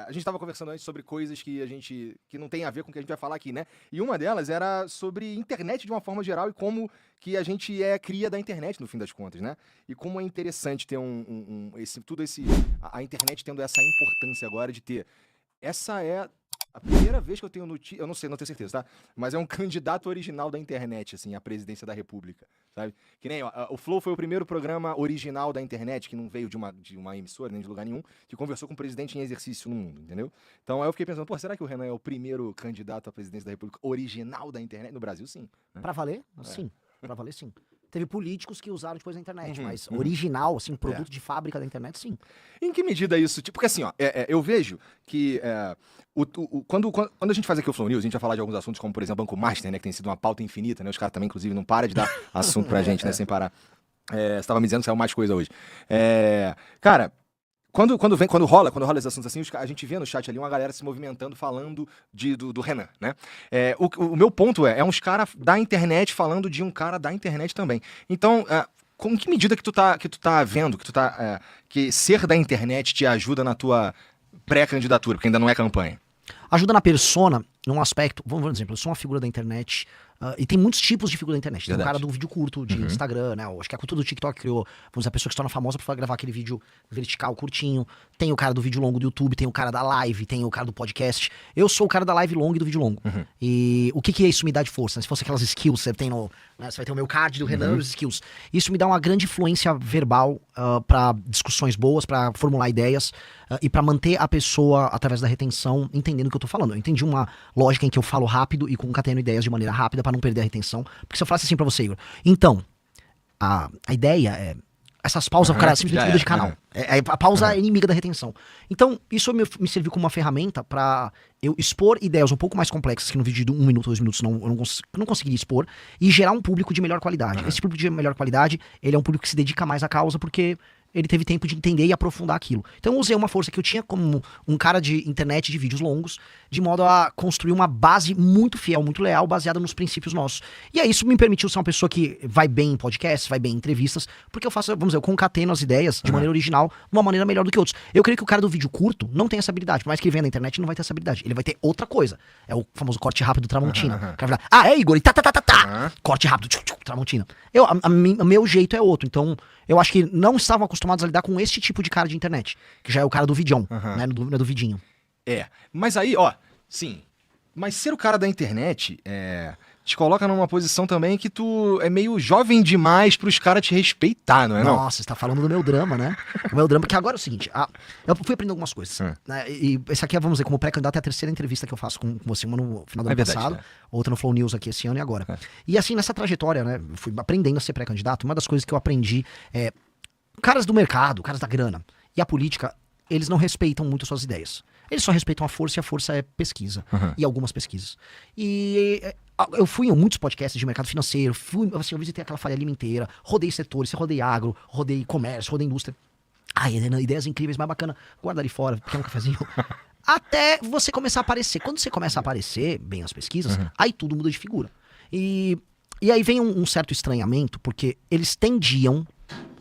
A gente estava conversando antes sobre coisas que não tem a ver com o que a gente vai falar aqui, né? E uma delas era sobre internet de uma forma geral e como que a gente é cria da internet, no fim das contas, né? E como é interessante ter a internet tendo essa importância agora de ter. Essa é a primeira vez que eu tenho notícia, eu não sei, não tenho certeza, tá? Mas é um candidato original da internet, assim, à presidência da República, sabe? Que nem, ó, o Flow foi o primeiro programa original da internet, que não veio de uma emissora, nem de lugar nenhum, que conversou com o presidente em exercício no mundo, entendeu? Então aí eu fiquei pensando, pô, será que o Renan é o primeiro candidato à presidência da República original da internet? No Brasil, sim. Né? Pra valer? Sim. Pra valer, sim. Teve políticos que usaram depois a internet, mas original, assim, produto de fábrica da internet, sim. Em que medida isso? Tipo, porque assim, ó, eu vejo que quando a gente faz aqui o Flow News, a gente vai falar de alguns assuntos como, por exemplo, Banco Master, né, que tem sido uma pauta infinita, né, os caras também, inclusive, não param de dar assunto pra gente, né, sem parar. Você tava me dizendo que saiu mais coisa hoje. Cara, quando rola esses assuntos assim, a gente vê no chat ali uma galera se movimentando, falando do Renan, né? O meu ponto é uns caras da internet falando de um cara da internet também. Então, com que medida que tu tá vendo, que ser da internet te ajuda na tua pré-candidatura, porque ainda não é campanha? Ajuda na persona, num aspecto, vamos dar um exemplo, eu sou uma figura da internet, e tem muitos tipos de figura da internet. Tem o cara do vídeo curto, de Instagram, né? Acho que a cultura do TikTok criou, vamos dizer, a pessoa que se torna famosa por gravar aquele vídeo vertical, curtinho. Tem o cara do vídeo longo do YouTube, tem o cara da live, tem o cara do podcast. Eu sou o cara da live longa e do vídeo longo. E o que isso me dá de força? Se fosse aquelas skills, você tem né, você vai ter o meu card do Renan e os skills. Isso me dá uma grande influência verbal para discussões boas, para formular ideias e para manter a pessoa, através da retenção, entendendo o que eu tô falando. Eu entendi uma lógica em que eu falo rápido e concateno ideias de maneira rápida para não perder a retenção. Porque se eu falasse assim pra você, Igor, então, a ideia é essas pausas, o cara simplesmente muda de canal. A pausa é inimiga da retenção. Então, isso me serviu como uma ferramenta pra eu expor ideias um pouco mais complexas que no vídeo de 1 minuto, 2 minutos eu não conseguiria expor e gerar um público de melhor qualidade. Esse público de melhor qualidade, ele é um público que se dedica mais à causa porque ele teve tempo de entender e aprofundar aquilo. Então eu usei uma força que eu tinha como um cara de internet de vídeos longos, de modo a construir uma base muito fiel, muito leal, baseada nos princípios nossos. E aí isso me permitiu ser uma pessoa que vai bem em podcasts, vai bem em entrevistas, porque eu faço, vamos dizer, eu concateno as ideias de maneira original, de uma maneira melhor do que outros. Eu creio que o cara do vídeo curto não tem essa habilidade, por mais que ele venha na internet, ele não vai ter essa habilidade. Ele vai ter outra coisa. É o famoso corte rápido Tramontina. O cara vai falar, Igor, e corte rápido, Tramontina. O meu jeito é outro, então eu acho que não estavam acostumados a lidar com esse tipo de cara de internet, que já é o cara do vidão, né, do vidinho. Mas aí, ó, sim, mas ser o cara da internet te coloca numa posição também que tu é meio jovem demais pros caras te respeitar, não é? Nossa, você tá falando do meu drama, né? O meu drama, que agora é o seguinte, eu fui aprendendo algumas coisas, né? E esse aqui, vamos dizer, como pré-candidato, é a terceira entrevista que eu faço com você, uma no final do ano passado, outra no Flow News aqui esse ano e agora. E assim, nessa trajetória, né, eu fui aprendendo a ser pré-candidato, uma das coisas que eu aprendi é, caras do mercado, caras da grana e a política, eles não respeitam muito suas ideias. Eles só respeitam a força e a força é pesquisa. E algumas pesquisas. E eu fui em muitos podcasts de mercado financeiro, eu visitei aquela Faria Lima inteira, rodei setores, rodei agro, rodei comércio, rodei indústria. Ideias incríveis, mais bacana. Guarda ali fora, quer um cafezinho? Até você começar a aparecer. Quando você começa a aparecer bem as pesquisas, aí tudo muda de figura. E aí vem um certo estranhamento, porque eles tendiam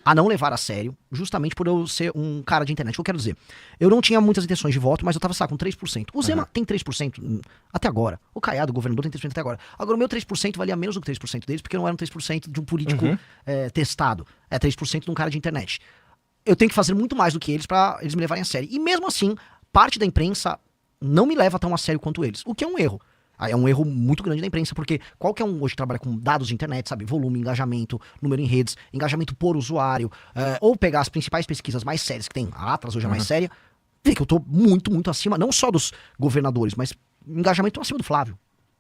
a não levar a sério, justamente por eu ser um cara de internet. O que eu quero dizer? Eu não tinha muitas intenções de voto, mas eu tava, sabe, com 3%. O Zema tem 3% até agora. O Caiado, o governador, tem 3% até agora. Agora, o meu 3% valia menos do que 3% deles, porque não era um 3% de um político testado. É 3% de um cara de internet. Eu tenho que fazer muito mais do que eles pra eles me levarem a sério. E mesmo assim, parte da imprensa não me leva tão a sério quanto eles. O que é um erro. É um erro muito grande da imprensa, porque qualquer um hoje que trabalha com dados de internet, sabe, volume, engajamento, número em redes, engajamento por usuário, ou pegar as principais pesquisas mais sérias que tem, a Atlas hoje é mais séria, vê que eu tô muito, muito acima, não só dos governadores, mas engajamento acima do Flávio.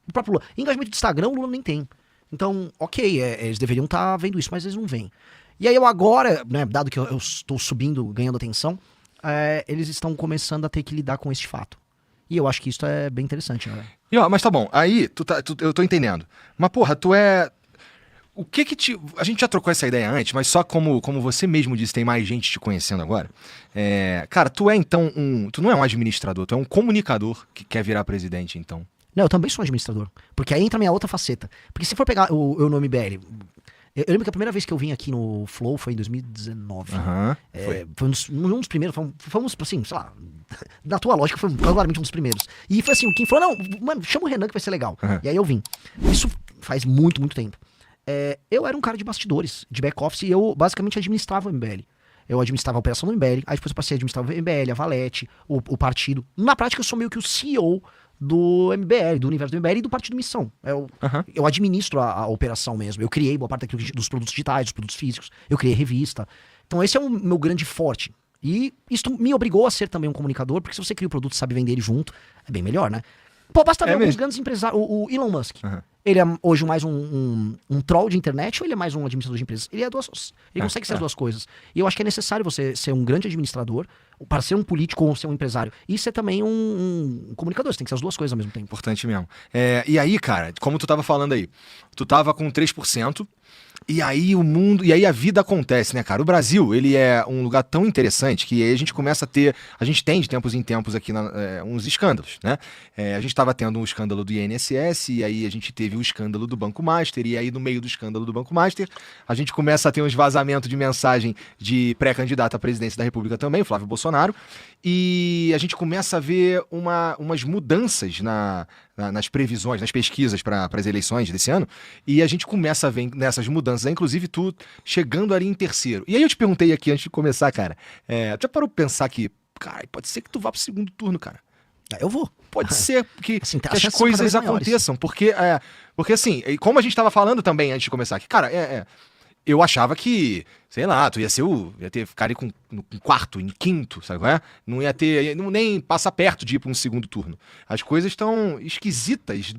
O próprio Lula. Engajamento do Instagram, o Lula nem tem. Então, ok, eles deveriam estar vendo isso, mas eles não veem. E aí eu agora, né, dado que eu estou subindo, ganhando atenção, eles estão começando a ter que lidar com este fato. E eu acho que isso é bem interessante, né? Mas tá bom, aí eu tô entendendo. Mas porra, tu é... O que te... A gente já trocou essa ideia antes, mas só como você mesmo disse, tem mais gente te conhecendo agora. Cara, tu é então tu não é um administrador, tu é um comunicador que quer virar presidente, então. Não, eu também sou um administrador. Porque aí entra a minha outra faceta. Porque se for pegar o nome BL, Eu lembro que a primeira vez que eu vim aqui no Flow foi em 2019. Foi um dos primeiros, fomos assim, sei lá, na tua lógica foi claramente um dos primeiros. E foi assim, o Kim falou, não, mano, chama o Renan que vai ser legal. E aí eu vim. Isso faz muito, muito tempo. Eu era um cara de bastidores, de back-office, e eu basicamente administrava o MBL. Eu administrava a operação do MBL, aí depois eu passei a administrar o MBL, a Valete, o partido. Na prática, eu sou meio que o CEO do MBL, do universo do MBL e do Partido Missão. Eu administro a operação mesmo. Eu criei boa parte daquilo dos produtos digitais, dos produtos físicos. Eu criei revista. Então esse é o meu grande forte. E isso me obrigou a ser também um comunicador, porque se você cria o produto e sabe vender ele junto, é bem melhor, né? Pô, basta ver alguns grandes empresários. O Elon Musk. Ele é hoje mais um troll de internet ou ele é mais um administrador de empresas? Ele consegue ser as duas coisas. E eu acho que é necessário você ser um grande administrador para ser um político ou ser um empresário. E ser também um comunicador. Você tem que ser as duas coisas ao mesmo tempo. Importante mesmo. E aí, cara, como tu tava falando aí, tu tava com 3%. E aí o mundo, e aí a vida acontece, né, cara? O Brasil, ele é um lugar tão interessante que aí a gente começa a ter, a gente tem de tempos em tempos aqui uns escândalos, né? A gente estava tendo um escândalo do INSS, e aí a gente teve o escândalo do Banco Master, e aí no meio do escândalo do Banco Master, a gente começa a ter uns vazamentos de mensagem de pré-candidato à presidência da República também, Flávio Bolsonaro, e a gente começa a ver umas mudanças nas previsões, nas pesquisas para as eleições desse ano, e a gente começa a ver nessas mudanças, inclusive tu chegando ali em terceiro. E aí eu te perguntei aqui antes de começar, cara, tu já parou pra pensar que, cara, pode ser que tu vá pro segundo turno, cara? Eu vou. Pode ser que, assim, que as coisas aconteçam, porque assim, como a gente tava falando também antes de começar aqui, cara, eu achava que, sei lá, tu ia ficar ali no quarto, em quinto, sabe qual é? Não ia ter, nem passa perto de ir pra um segundo turno. As coisas estão esquisitas,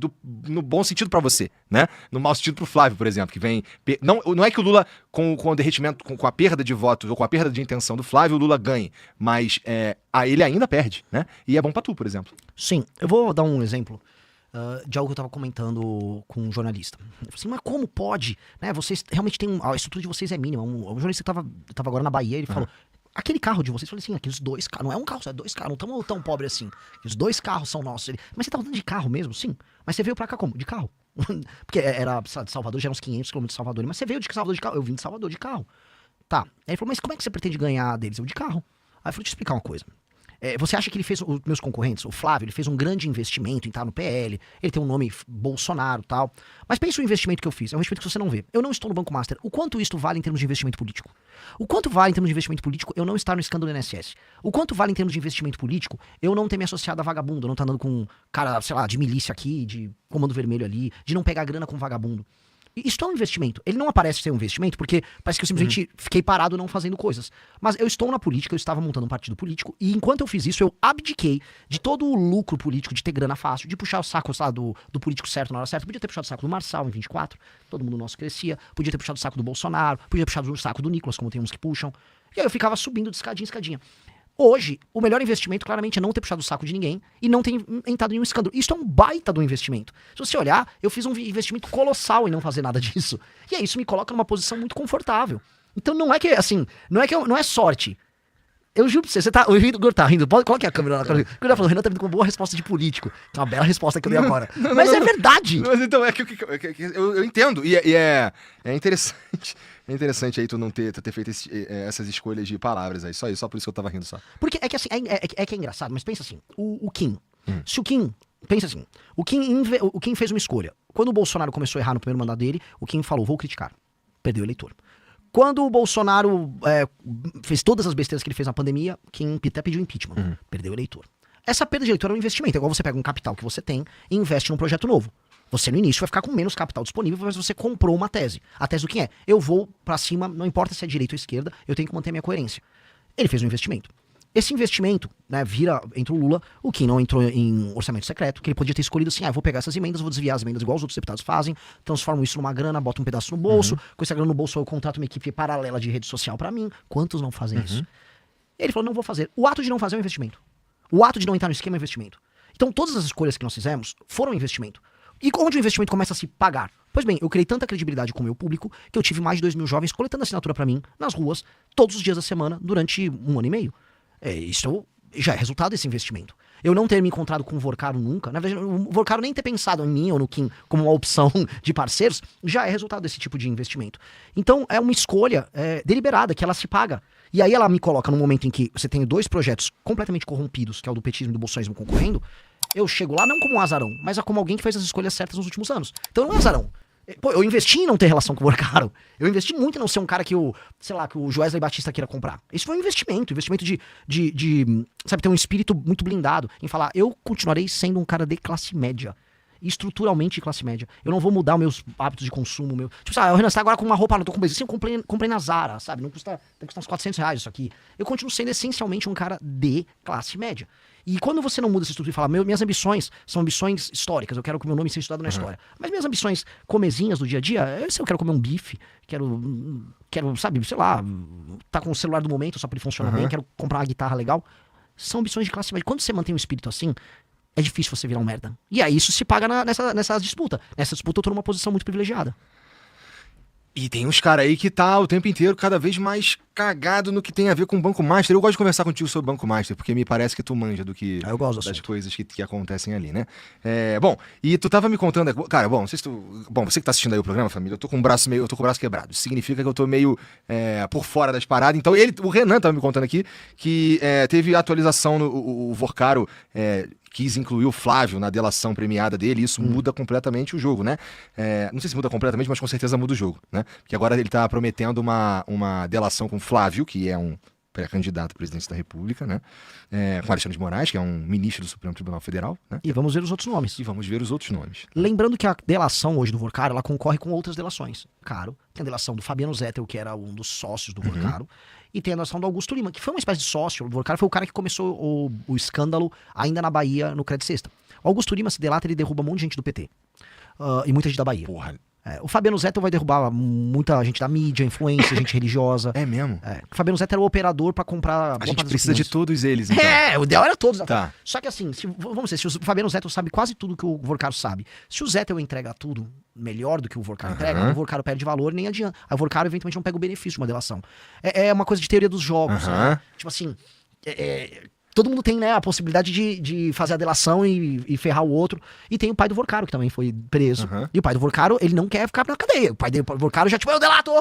no bom sentido pra você, né? No mau sentido pro Flávio, por exemplo, que vem... Não é que o Lula, com o derretimento, com a perda de votos, ou com a perda de intenção do Flávio, o Lula ganhe, mas ele ainda perde, né? E é bom pra tu, por exemplo. Sim, eu vou dar um exemplo de algo que eu tava comentando com um jornalista. Eu falei assim, mas como pode? Né, vocês realmente têm a estrutura de vocês é mínima. Um jornalista que tava agora na Bahia, ele falou, aquele carro de vocês, eu falei assim, aqueles 2 carros, não é um carro, só é 2 carros, não estamos tão pobres assim. Os 2 carros são nossos. Mas você tá andando de carro mesmo? Sim. Mas você veio pra cá como? De carro. Porque era de Salvador, já era uns 500 km de Salvador. Mas você veio de Salvador de carro? Eu vim de Salvador de carro. Tá. Aí ele falou, mas como é que você pretende ganhar deles? Eu de carro. Aí eu falei, deixa eu explicar uma coisa. Você acha que ele fez, os meus concorrentes, o Flávio, ele fez um grande investimento em estar no PL, ele tem um nome Bolsonaro e tal, mas pensa o investimento que eu fiz, é um investimento que você não vê. Eu não estou no Banco Master. O quanto isto vale em termos de investimento político? O quanto vale em termos de investimento político eu não estar no escândalo do INSS? O quanto vale em termos de investimento político eu não ter me associado a vagabundo, eu não estar andando com um cara, sei lá, de milícia aqui, de comando vermelho ali, de não pegar grana com vagabundo? Isso é um investimento. Ele não aparece ser um investimento porque parece que eu simplesmente fiquei parado não fazendo coisas. Mas eu estou na política, eu estava montando um partido político e enquanto eu fiz isso, eu abdiquei de todo o lucro político, de ter grana fácil, de puxar o saco, sei lá, do político certo na hora certa. Podia ter puxado o saco do Marçal em 24, todo mundo nosso crescia. Podia ter puxado o saco do Bolsonaro, podia ter puxado o saco do Nicolas, como tem uns que puxam. E aí eu ficava subindo de escadinha em escadinha. Hoje, o melhor investimento, claramente, é não ter puxado o saco de ninguém e não ter entrado em um escândalo. Isso é um baita do investimento. Se você olhar, eu fiz um investimento colossal em não fazer nada disso. E aí, isso me coloca numa posição muito confortável. Então, não é que, assim, não é sorte. Eu juro pra você tá rindo. Coloque a câmera lá. O Renan falou, o Renan tá vindo com uma boa resposta de político. É uma bela resposta que eu dei agora. Mas é verdade. Mas então, eu entendo. E é interessante. É interessante aí tu ter feito essas escolhas de palavras aí. Só por isso que eu tava rindo só. Porque é que assim, é engraçado, mas pensa assim, o Kim. Se o Kim, pensa assim, o Kim fez uma escolha. Quando o Bolsonaro começou a errar no primeiro mandato dele, o Kim falou, vou criticar. Perdeu o eleitor. Quando o Bolsonaro fez todas as besteiras que ele fez na pandemia, Kim até pediu impeachment. Perdeu o eleitor. Essa perda de eleitor é um investimento. É igual você pega um capital que você tem e investe num projeto novo. Você no início vai ficar com menos capital disponível, mas você comprou uma tese. A tese do que é? Eu vou pra cima, não importa se é direita ou esquerda, eu tenho que manter a minha coerência. Ele fez um investimento. Esse investimento, né, entra o Lula, o Kim não entrou em orçamento secreto, que ele podia ter escolhido assim, eu vou pegar essas emendas, vou desviar as emendas igual os outros deputados fazem, transformo isso numa grana, boto um pedaço no bolso, com essa grana no bolso eu contrato uma equipe paralela de rede social pra mim. Quantos não fazem isso? Ele falou, não vou fazer. O ato de não fazer é um investimento. O ato de não entrar no esquema é um investimento. Então todas as escolhas que nós fizemos foram um investimento. E onde o investimento começa a se pagar? Pois bem, eu criei tanta credibilidade com o meu público que eu tive mais de 2.000 jovens coletando assinatura pra mim, nas ruas, todos os dias da semana, durante 1 ano e meio. Isso já é resultado desse investimento. Eu não ter me encontrado com o Vorcaro nunca, na verdade, o Vorcaro nem ter pensado em mim ou no Kim como uma opção de parceiros, já é resultado desse tipo de investimento. Então, é uma escolha deliberada, que ela se paga. E aí ela me coloca num momento em que você tem 2 projetos completamente corrompidos, que é o do petismo e do bolsonarismo concorrendo, eu chego lá não como um azarão, mas como alguém que fez as escolhas certas nos últimos anos. Então não é azarão. Pô, eu investi em não ter relação com o Vorcaro. Eu investi muito em não ser um cara que o Joesley Batista queira comprar. Isso foi um investimento de sabe, ter um espírito muito blindado em falar, eu continuarei sendo um cara de classe média. Estruturalmente de classe média. Eu não vou mudar os meus hábitos de consumo. Tipo, sabe, o Renan está agora com uma roupa, não tô com assim, eu comprei na Zara, sabe? Não custa, tem que custar uns 400 reais isso aqui. Eu continuo sendo essencialmente um cara de classe média. E quando você não muda essa estrutura e fala, minhas ambições são ambições históricas, eu quero que o meu nome seja estudado na história. Mas minhas ambições comezinhas do dia a dia, eu quero comer um bife, quero, sabe, sei lá, tá com o celular do momento só pra ele funcionar bem, quero comprar uma guitarra legal. São ambições de classe média. Quando você mantém um espírito assim, é difícil você virar um merda. E aí isso se paga nessa disputa. Nessa disputa eu tô numa posição muito privilegiada. E tem uns caras aí que tá o tempo inteiro cada vez mais cagado no que tem a ver com o Banco Master. Eu gosto de conversar contigo sobre o Banco Master, porque me parece que tu manja do que eu gosto das coisas que acontecem ali, né? Bom, e tu tava me contando... Cara, bom, não sei se você que tá assistindo aí o programa, família, eu tô com o braço quebrado. Isso significa que eu tô meio por fora das paradas. Então, o Renan tava me contando aqui que teve atualização o Vorcaro... quis incluir o Flávio na delação premiada dele, e isso muda completamente o jogo, né? Não sei se muda completamente, mas com certeza muda o jogo, né? Porque agora ele tá prometendo uma delação com o Flávio, que é um pré-candidato à presidência da República, né? Com Alexandre de Moraes, que é um ministro do Supremo Tribunal Federal, né? E vamos ver os outros nomes. Lembrando que a delação hoje do Vorcaro, ela concorre com outras delações. Claro, tem a delação do Fabiano Zettel, que era um dos sócios do Vorcaro, e tem a delação do Augusto Lima, que foi uma espécie de sócio. O Vorcaro foi o cara que começou o escândalo ainda na Bahia, no Crédito Sexta. O Augusto Lima se delata, ele derruba um monte de gente do PT. E muita gente da Bahia. Porra. O Fabiano Zettel vai derrubar muita gente da mídia, influência, gente religiosa. É mesmo? O Fabiano Zettel era o operador pra comprar... A gente precisa de todos eles, então. O ideal era todos. Tá. Só que assim, vamos dizer, se o Fabiano Zettel sabe quase tudo que o Vorcaro sabe, se o Zettel entrega tudo melhor do que o Vorcaro entrega, o Vorcaro perde valor e nem adianta. Aí o Vorcaro eventualmente não pega o benefício de uma delação. É uma coisa de teoria dos jogos. Né? Tipo assim... todo mundo tem, né, a possibilidade de fazer a delação e ferrar o outro. E tem o pai do Vorcaro, que também foi preso. E o pai do Vorcaro, ele não quer ficar na cadeia. O pai do Vorcaro já, tipo, eu delato!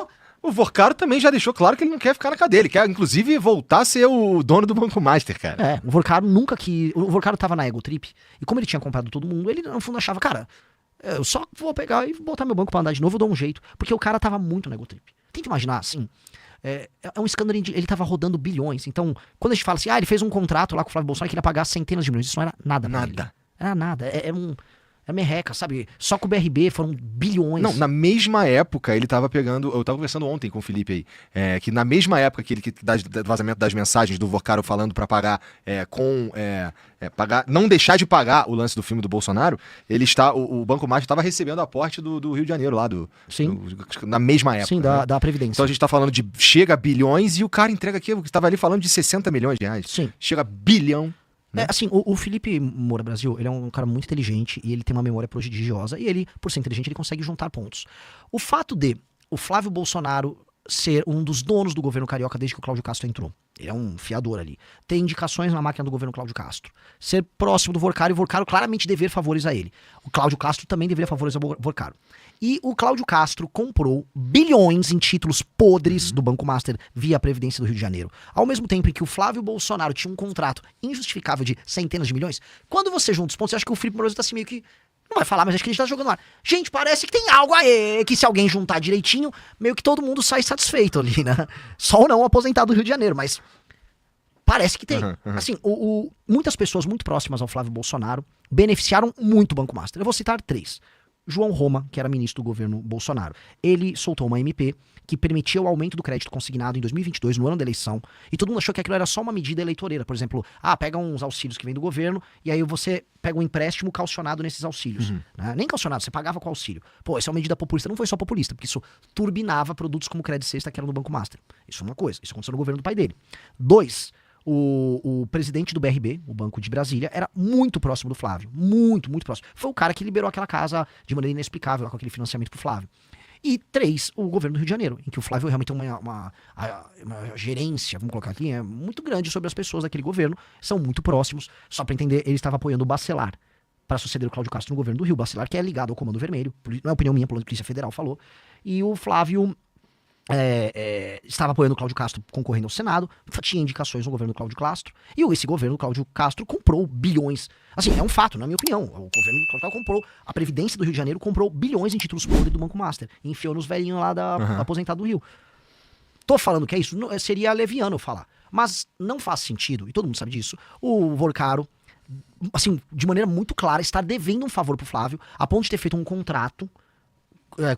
O Vorcaro também já deixou claro que ele não quer ficar na cadeia. Ele quer, inclusive, voltar a ser o dono do Banco Master, cara. O Vorcaro nunca que... O Vorcaro tava na Ego Trip. E como ele tinha comprado todo mundo, ele, no fundo, achava, cara, eu só vou pegar e botar meu banco pra andar de novo, eu dou um jeito. Porque o cara tava muito na Ego Trip. Tenta imaginar, assim... É um escândalo, ele tava rodando bilhões. Então, quando a gente fala assim, ele fez um contrato lá com o Flávio Bolsonaro que ele ia pagar centenas de milhões, isso não era nada pra ele. Era nada, é merreca, sabe? Só com o BRB foram bilhões. Não, na mesma época ele tava pegando, eu tava conversando ontem com o Felipe aí, que na mesma época que do vazamento das mensagens do Vorcaro falando pra pagar pagar, não deixar de pagar o lance do filme do Bolsonaro, o Banco Master estava recebendo aporte do Rio de Janeiro lá, na mesma época. Sim, da Previdência. Então a gente tá falando de chega a bilhões e o cara entrega aqui, que estava ali falando de 60 milhões de reais. Sim. Chega a bilhão. Assim, o Felipe Moura Brasil, ele é um cara muito inteligente e ele tem uma memória prodigiosa e ele, por ser inteligente, ele consegue juntar pontos. O fato de o Flávio Bolsonaro ser um dos donos do governo carioca desde que o Cláudio Castro entrou. Ele é um fiador ali. Tem indicações na máquina do governo Cláudio Castro. Ser próximo do Vorcaro e o Vorcaro claramente dever favores a ele. O Cláudio Castro também deveria favores ao Vorcaro. E o Cláudio Castro comprou bilhões em títulos podres do Banco Master via Previdência do Rio de Janeiro. Ao mesmo tempo em que o Flávio Bolsonaro tinha um contrato injustificável de centenas de milhões, quando você junta os pontos, você acha que o Felipe Moura tá assim meio que... Não vai falar, mas acho que a gente tá jogando lá. Gente, parece que tem algo aí, que se alguém juntar direitinho, meio que todo mundo sai satisfeito ali, né? Só ou não aposentado do Rio de Janeiro, mas parece que tem. Assim, muitas pessoas muito próximas ao Flávio Bolsonaro beneficiaram muito o Banco Master. Eu vou citar 3. João Roma, que era ministro do governo Bolsonaro. Ele soltou uma MP que permitia o aumento do crédito consignado em 2022, no ano da eleição, e todo mundo achou que aquilo era só uma medida eleitoreira. Por exemplo, pega uns auxílios que vem do governo, e aí você pega um empréstimo calcionado nesses auxílios. Né? Nem calcionado, você pagava com auxílio. Pô, essa é uma medida populista. Não foi só populista, porque isso turbinava produtos como Crédito Sexta, que era no Banco Master. Isso é uma coisa. Isso aconteceu no governo do pai dele. 2, o presidente do BRB, o Banco de Brasília, era muito próximo do Flávio. Muito, muito próximo. Foi o cara que liberou aquela casa de maneira inexplicável, lá, com aquele financiamento pro Flávio. E 3, o governo do Rio de Janeiro, em que o Flávio realmente tem uma gerência, vamos colocar aqui, muito grande sobre as pessoas daquele governo, são muito próximos. Só para entender, ele estava apoiando o Bacelar para suceder o Cláudio Castro no governo do Rio. Bacelar, que é ligado ao Comando Vermelho, não é opinião minha, a Polícia Federal falou. E o Flávio estava apoiando o Cláudio Castro concorrendo ao Senado, tinha indicações no governo do Cláudio Castro, e esse governo do Cláudio Castro comprou bilhões. Assim, é um fato, na minha opinião. O governo do Cláudio Castro comprou, a Previdência do Rio de Janeiro comprou bilhões em títulos podres do Banco Master, e enfiou nos velhinhos lá da aposentado do Rio. Tô falando que é isso, seria leviano eu falar. Mas não faz sentido, e todo mundo sabe disso, o Vorcaro, assim, de maneira muito clara, está devendo um favor pro Flávio, a ponto de ter feito um contrato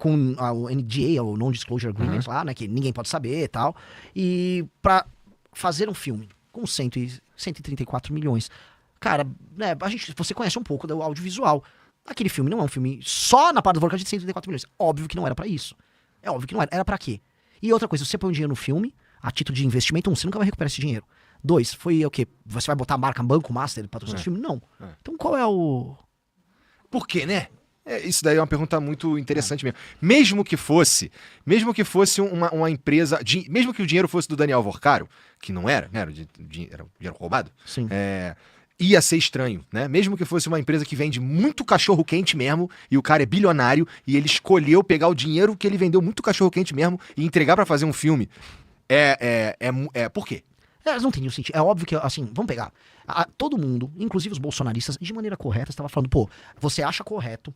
com o NDA, o Non-Disclosure Agreement lá, né, que ninguém pode saber e tal, e pra fazer um filme com 134 milhões. Cara, né, você conhece um pouco do audiovisual. Aquele filme não é um filme só na parte do Vorcaro de 134 milhões. Óbvio que não era pra isso. É óbvio que não era. Era pra quê? E outra coisa, você põe um dinheiro no filme, a título de investimento, você nunca vai recuperar esse dinheiro. 2, foi o quê? Você vai botar a marca Banco Master para patrocinar esse filme? Não. Então qual é o... Por quê, né? Isso daí é uma pergunta muito interessante mesmo. Mesmo que fosse uma empresa, mesmo que o dinheiro fosse do Daniel Vorcaro, que não era, né? Era dinheiro roubado. Sim. Ia ser estranho, né? Mesmo que fosse uma empresa que vende muito cachorro-quente mesmo, e o cara é bilionário, e ele escolheu pegar o dinheiro que ele vendeu muito cachorro-quente mesmo e entregar pra fazer um filme. Por quê? Elas não teriam sentido. É óbvio que, assim, vamos pegar. Todo mundo, inclusive os bolsonaristas, de maneira correta, estava falando, pô, você acha correto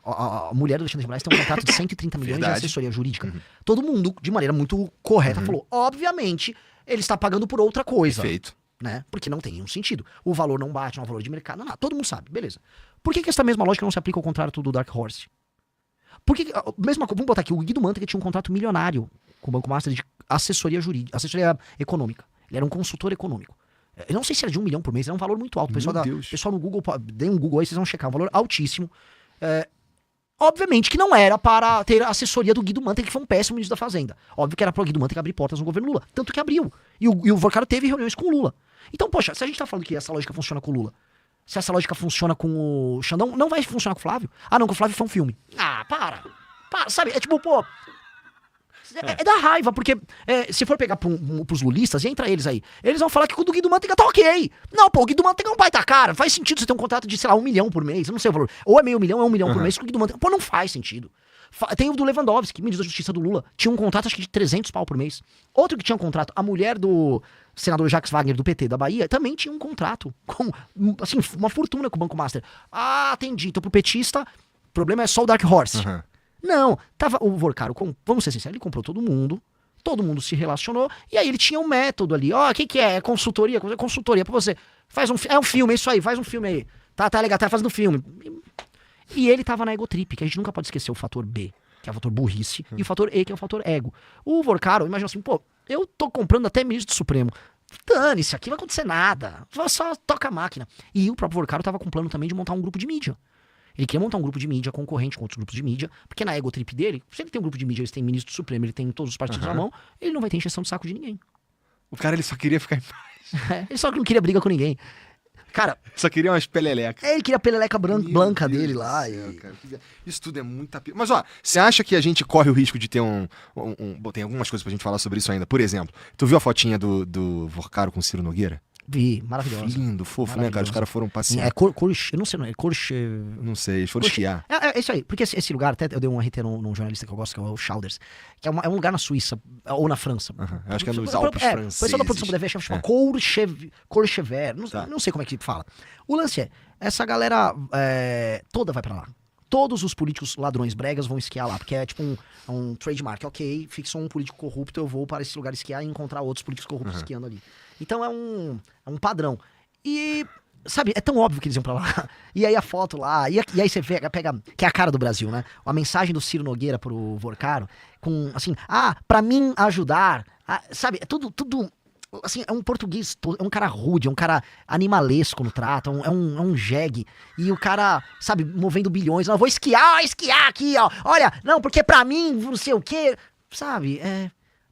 a mulher do Alexandre de Moraes tem um contrato de 130 milhões de assessoria jurídica. Todo mundo, de maneira muito correta, falou, obviamente, ele está pagando por outra coisa. Perfeito. Né? Porque não tem nenhum sentido. O valor não bate, não é um valor de mercado, não, todo mundo sabe, beleza. Por que essa mesma lógica não se aplica ao contrato do Dark Horse? Vamos botar aqui, o Guido Mantega tinha um contrato milionário com o Banco Master de assessoria jurídica, assessoria econômica. Ele era um consultor econômico. Eu não sei se era de 1 milhão por mês, era um valor muito alto. O pessoal no Google, dê um Google aí, vocês vão checar, um valor altíssimo. Obviamente que não era para ter a assessoria do Guido Mantega, que foi um péssimo ministro da Fazenda. Óbvio que era para o Guido Mantega abrir portas no governo Lula. Tanto que abriu. E o Vorcaro teve reuniões com o Lula. Então, poxa, se a gente tá falando que essa lógica funciona com o Lula, se essa lógica funciona com o Xandão, não vai funcionar com o Flávio? Ah, não, com o Flávio foi um filme. Ah, para, sabe? É tipo, pô... É da raiva, porque se for pegar pros lulistas, e entra eles aí, eles vão falar que o do Guido Mantega tá ok. Não, pô, o Guido Mantega é um baita cara. Faz sentido você ter um contrato de, sei lá, 1 milhão por mês. Eu não sei o valor. Ou é meio milhão, ou é 1 milhão por mês. Com o Guido Mantega. Pô, não faz sentido. Tem o do Lewandowski, ministro da Justiça do Lula. Tinha um contrato, acho que de 300 pau por mês. Outro que tinha um contrato, a mulher do senador Jacques Wagner, do PT da Bahia, também tinha um contrato com, assim, uma fortuna com o Banco Master. Ah, entendi. Então pro petista, o problema é só o Dark Horse. Não, tava o Vorcaro, vamos ser sinceros, ele comprou todo mundo se relacionou, e aí ele tinha um método ali, o que é? É consultoria? Consultoria pra você, é um filme, é isso aí, faz um filme aí, tá legal, tá fazendo filme. E ele tava na egotrip, que a gente nunca pode esquecer o fator B, que é o fator burrice, e o fator E, que é o fator ego. O Vorcaro, imagina assim, pô, eu tô comprando até ministro do Supremo, dane-se, aqui não vai acontecer nada, só toca a máquina. E o próprio Vorcaro tava com um plano também de montar um grupo de mídia. Ele queria montar um grupo de mídia concorrente com outros grupos de mídia, porque na egotrip dele, se ele tem um grupo de mídia, ele tem ministro do Supremo, ele tem todos os partidos na mão, ele não vai ter encheção de saco de ninguém. O cara, ele só queria ficar em paz. Ele só não queria briga com ninguém. Cara... Só queria umas pelelecas. Ele queria a peleleca branca dele lá. Cara, isso tudo é muita... Mas, ó, você acha que a gente corre o risco de ter Bom, tem algumas coisas pra gente falar sobre isso ainda. Por exemplo, tu viu a fotinha do Vorcaro com o Ciro Nogueira? Vi, maravilhoso. Lindo, fofo, né, cara? Os caras foram passear. Eu não sei, não é Não sei, eles foram esquiar. É isso aí, porque esse lugar, até eu dei um RT num jornalista que eu gosto, que é o Chalders, que é um lugar na Suíça, ou na França. Eu acho que é nos Alpes franceses. O pessoal da produção puder ver, chama Courchevel, não sei como é que fala. O lance essa galera toda vai pra lá. Todos os políticos ladrões bregas vão esquiar lá, porque é tipo um trademark. Ok, fixou um político corrupto, eu vou para esse lugar esquiar e encontrar outros políticos corruptos esquiando ali. Então é um padrão. E, sabe, é tão óbvio que eles iam pra lá. E aí a foto lá, e aí você pega, que é a cara do Brasil, né? A mensagem do Ciro Nogueira pro Vorcaro, com assim, pra mim ajudar, sabe, é tudo, assim, é um português, é um cara rude, é um cara animalesco no trato, é um jegue. E o cara, sabe, movendo bilhões, eu vou esquiar aqui, ó. Olha, não, porque pra mim, não sei o quê, sabe,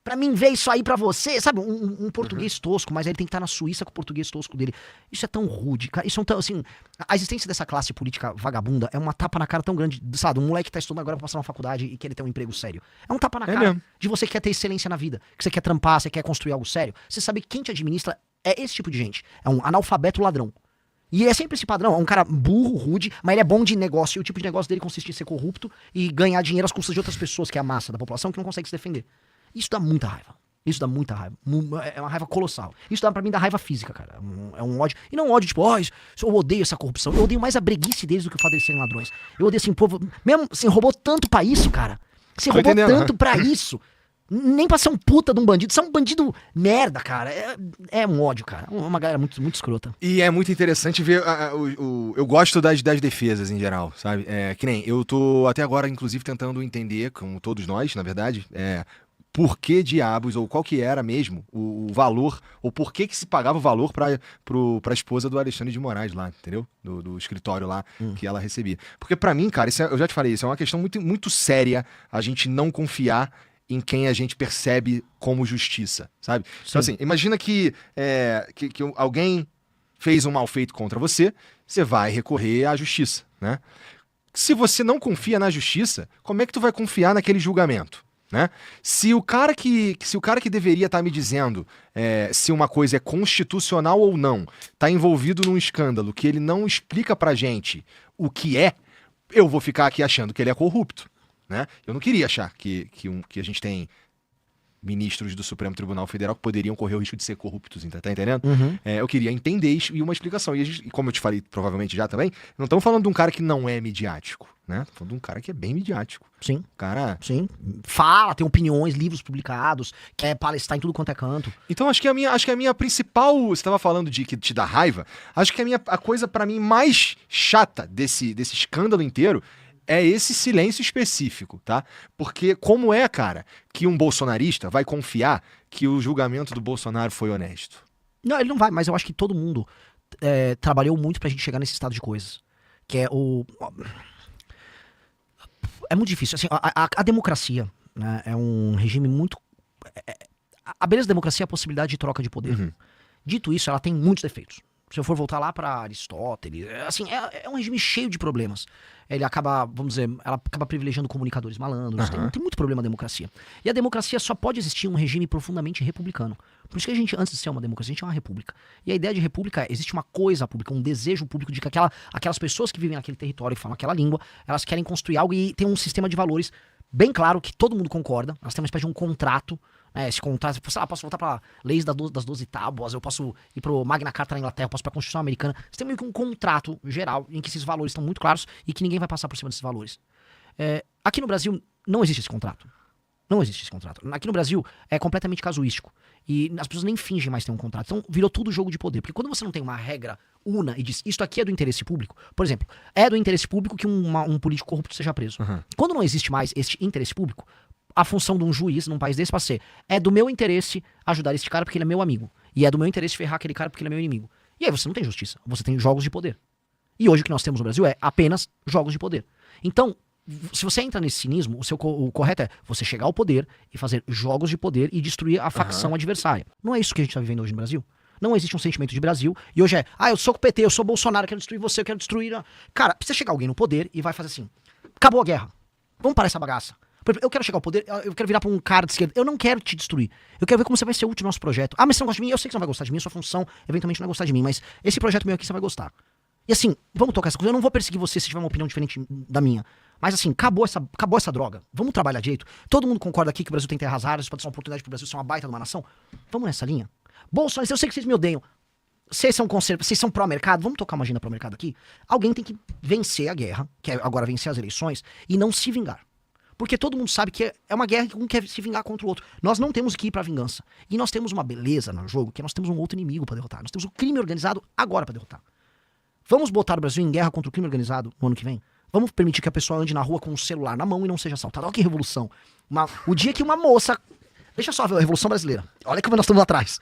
pra mim ver isso aí pra você, sabe? Um português tosco, mas aí ele tem que estar na Suíça com o português tosco dele. Isso é tão rude, cara. Isso é tão, assim, a existência dessa classe política vagabunda é uma tapa na cara tão grande, sabe? Um moleque que tá estudando agora pra passar na faculdade e quer ter um emprego sério. É um tapa na cara mesmo. de você que quer ter excelência na vida, que você quer trampar, você quer construir algo sério. Você sabe que quem te administra é esse tipo de gente. É um analfabeto ladrão. E é sempre esse padrão, é um cara burro, rude, mas ele é bom de negócio, e o tipo de negócio dele consiste em ser corrupto e ganhar dinheiro às custas de outras pessoas, que é a massa da população, que não consegue se defender. Isso dá muita raiva. Isso dá muita raiva. É uma raiva colossal. Isso dá pra mim da raiva física, cara. É um ódio. E não ódio, tipo, eu odeio essa corrupção. Eu odeio mais a breguice deles do que o fato de serem ladrões. Eu odeio assim, povo. Mesmo assim, roubou tanto pra isso, cara. Você roubou tanto pra isso. Nem pra ser um puta de um bandido. Você é um bandido merda, cara. É um ódio, cara. Uma galera muito, muito escrota. E é muito interessante ver. Eu gosto das defesas em geral, sabe? Que nem eu tô até agora, inclusive, tentando entender, como todos nós, na verdade, por que diabos, ou qual que era mesmo o valor, ou por que se pagava o valor pra esposa do Alexandre de Moraes lá, entendeu? Do escritório lá que ela recebia. Porque pra mim, cara, eu já te falei, isso é uma questão muito, muito séria, a gente não confiar em quem a gente percebe como justiça, sabe? Sim. Então assim, imagina que alguém fez um mal feito contra você, você vai recorrer à justiça, né? Se você não confia na justiça, como é que tu vai confiar naquele julgamento, né? Se o cara que deveria estar me dizendo se uma coisa é constitucional ou não, está envolvido num escândalo que ele não explica pra gente o que eu vou ficar aqui achando que ele é corrupto. Né? Eu não queria achar que a gente tem ministros do Supremo Tribunal Federal que poderiam correr o risco de ser corruptos, tá entendendo? Eu queria entender isso e uma explicação. E como eu te falei provavelmente já também, não estamos falando de um cara que não é midiático, né? Estamos falando de um cara que é bem midiático. Sim. Cara... Sim. Fala, tem opiniões, livros publicados, quer palestrar em tudo quanto é canto. Então acho que a minha principal... Você estava falando de que te dá raiva. Acho que a coisa para mim mais chata desse escândalo inteiro é esse silêncio específico, tá? Porque como cara, que um bolsonarista vai confiar que o julgamento do Bolsonaro foi honesto? Não, ele não vai, mas eu acho que todo mundo trabalhou muito pra gente chegar nesse estado de coisas. Que é o... É muito difícil. Assim, a democracia, né, é um regime muito... A beleza da democracia é a possibilidade de troca de poder. Dito isso, ela tem muitos defeitos. Se eu for voltar lá para Aristóteles, assim, é um regime cheio de problemas. Ele acaba, vamos dizer, ela acaba privilegiando comunicadores malandros. Tem muito problema a democracia. E a democracia só pode existir em um regime profundamente republicano. Por isso que a gente, antes de ser uma democracia, a gente é uma república. E a ideia de república existe uma coisa pública, um desejo público de que aquelas pessoas que vivem naquele território e falam aquela língua, elas querem construir algo e tem um sistema de valores bem claro que todo mundo concorda. Elas têm uma espécie de um contrato. Esse contrato, posso voltar para leis das 12 tábuas, eu posso ir pro Magna Carta na Inglaterra, eu posso pra Constituição Americana. Você tem meio que um contrato geral em que esses valores estão muito claros e que ninguém vai passar por cima desses valores. Aqui no Brasil não existe esse contrato. Não existe esse contrato. Aqui no Brasil é completamente casuístico. E as pessoas nem fingem mais ter um contrato. Então virou tudo jogo de poder. Porque quando você não tem uma regra una e diz, isto aqui é do interesse público, por exemplo, é do interesse público que um político corrupto seja preso. Quando não existe mais este interesse público, a função de um juiz num país desse passa a ser, é do meu interesse ajudar este cara porque ele é meu amigo. E é do meu interesse ferrar aquele cara porque ele é meu inimigo. E aí você não tem justiça, você tem jogos de poder. E hoje o que nós temos no Brasil é apenas jogos de poder. Então, se você entra nesse cinismo, o correto é você chegar ao poder e fazer jogos de poder e destruir a facção adversária. Não é isso que a gente está vivendo hoje no Brasil. Não existe um sentimento de Brasil. E hoje eu sou com o PT, eu sou Bolsonaro, eu quero destruir você, eu quero destruir... Cara, precisa chegar alguém no poder e vai fazer assim, acabou a guerra, vamos parar essa bagaça. Eu quero chegar ao poder, eu quero virar pra um cara de esquerda. Eu não quero te destruir. Eu quero ver como você vai ser útil no nosso projeto. Mas você não gosta de mim? Eu sei que você não vai gostar de mim. A sua função, eventualmente, não é gostar de mim. Mas esse projeto meu aqui, você vai gostar. E assim, vamos tocar essa coisa. Eu não vou perseguir você se tiver uma opinião diferente da minha. Mas assim, acabou essa droga. Vamos trabalhar direito. Todo mundo concorda aqui que o Brasil tem terras raras. Isso pode ser uma oportunidade pro Brasil ser uma baita de uma nação. Vamos nessa linha. Bolsonaro, eu sei que vocês me odeiam. Vocês são pró-mercado. Vamos tocar uma agenda pró-mercado aqui? Alguém tem que vencer a guerra, que é agora vencer as eleições, e não se vingar. Porque todo mundo sabe que é uma guerra que um quer se vingar contra o outro. Nós não temos que ir pra vingança. E nós temos uma beleza no jogo, que nós temos um outro inimigo pra derrotar. Nós temos o crime organizado agora pra derrotar. Vamos botar o Brasil em guerra contra o crime organizado no ano que vem? Vamos permitir que a pessoa ande na rua com um celular na mão e não seja assaltada. Olha que revolução. O dia que uma moça... Deixa só ver a Revolução Brasileira. Olha como nós estamos lá atrás.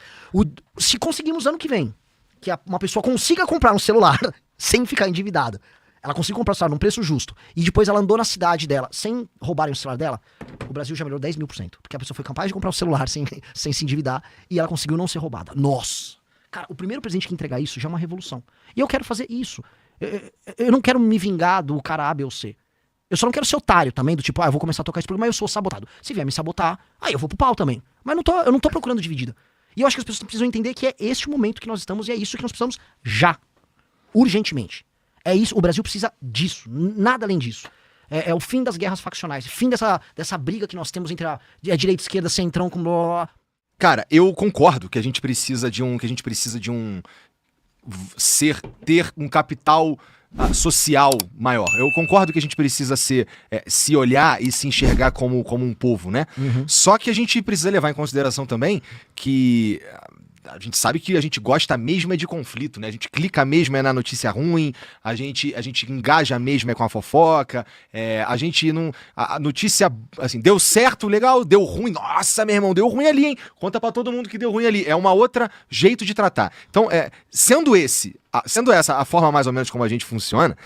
Se conseguimos ano que vem que uma pessoa consiga comprar um celular sem ficar endividada, ela conseguiu comprar o celular num preço justo, e depois ela andou na cidade dela sem roubarem o celular dela, o Brasil já melhorou 10.000%. Porque a pessoa foi capaz de comprar o celular sem se endividar, e ela conseguiu não ser roubada. Nossa! Cara, o primeiro presidente que entregar isso já é uma revolução. E eu quero fazer isso. Eu não quero me vingar do cara A, B ou C. Eu só não quero ser otário também, do tipo, eu vou começar a tocar esse programa, mas eu sou sabotado. Se vier me sabotar, aí eu vou pro pau também. Mas eu não tô procurando dividida. E eu acho que as pessoas precisam entender que é este o momento que nós estamos, e é isso que nós precisamos já. Urgentemente. É isso, o Brasil precisa disso, nada além disso. É o fim das guerras faccionais, fim dessa briga que nós temos entre a direita e a esquerda, centrão com blá, blá, blá. Cara, eu concordo que a gente precisa de um ter um capital social maior. Eu concordo que a gente precisa se olhar e se enxergar como um povo, né? Só que a gente precisa levar em consideração também que a gente sabe que a gente gosta mesmo é de conflito, né? A gente clica mesmo na notícia ruim, a gente engaja mesmo com a fofoca, a gente não... A notícia, assim, deu certo, legal, deu ruim, nossa, meu irmão, deu ruim ali, hein? Conta pra todo mundo que deu ruim ali. É uma outra jeito de tratar. Então, sendo essa a forma mais ou menos como a gente funciona,